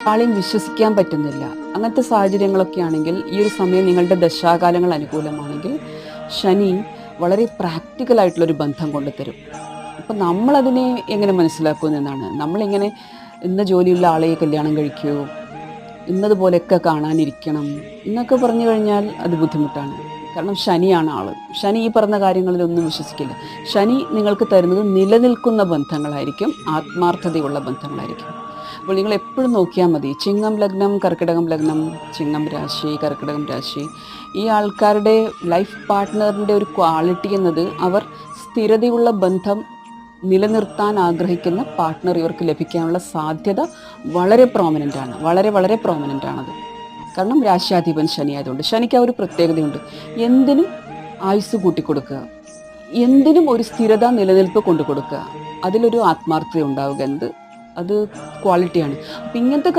ആളെയും വിശ്വസിക്കാൻ പറ്റുന്നില്ല. അങ്ങനത്തെ സാഹചര്യങ്ങളൊക്കെ ആണെങ്കിൽ ഈ ഒരു സമയം നിങ്ങളുടെ ദശാകാലങ്ങൾ അനുകൂലമാണെങ്കിൽ ശനി വളരെ പ്രാക്ടിക്കലായിട്ടുള്ളൊരു ബന്ധം കൊണ്ടുതരും. അപ്പം നമ്മളതിനെ എങ്ങനെ മനസ്സിലാക്കുമെന്നാണ്. നമ്മളിങ്ങനെ ഇന്ന ജോലിയുള്ള ആളെ കല്യാണം കഴിക്കൂ, ഇന്നതുപോലെയൊക്കെ കാണാനിരിക്കണം എന്നൊക്കെ പറഞ്ഞു കഴിഞ്ഞാൽ അത് ബുദ്ധിമുട്ടാണ്. കാരണം ശനിയാണ് ആള്. ശനി ഈ പറഞ്ഞ കാര്യങ്ങളിലൊന്നും വിശ്വസിക്കില്ല. ശനി നിങ്ങൾക്ക് തരുന്നത് നിലനിൽക്കുന്ന ബന്ധങ്ങളായിരിക്കും, ആത്മാർത്ഥതയുള്ള ബന്ധങ്ങളായിരിക്കും. അപ്പോൾ നിങ്ങൾ എപ്പോഴും നോക്കിയാൽ മതി. ചിങ്ങം ലഗ്നം, കർക്കിടകം ലഗ്നം, ചിങ്ങം രാശി, കർക്കിടകം രാശി, ഈ ആൾക്കാരുടെ ലൈഫ് പാർട്ട്ണറിൻ്റെ ഒരു ക്വാളിറ്റി എന്നത് അവർ സ്ഥിരതയുള്ള ബന്ധം നിലനിർത്താൻ ആഗ്രഹിക്കുന്ന പാർട്ട്ണർ ഇവർക്ക് ലഭിക്കാനുള്ള സാധ്യത വളരെ പ്രോമിനൻ്റ് ആണ്. വളരെ വളരെ പ്രോമിനൻ്റ് ആണത്. കാരണം രാശ്യാധിപൻ ശനി ആയതുകൊണ്ട്. ശനിക്ക് ആ ഒരു പ്രത്യേകതയുണ്ട്. എന്തിനും ആയുസ് കൂട്ടിക്കൊടുക്കുക, എന്തിനും ഒരു സ്ഥിരത നിലനിൽപ്പ് കൊണ്ടു കൊടുക്കുക, അതിലൊരു ആത്മാർത്ഥത ഉണ്ടാവുക, അത് ക്വാളിറ്റിയാണ്. അപ്പം ഇങ്ങനത്തെ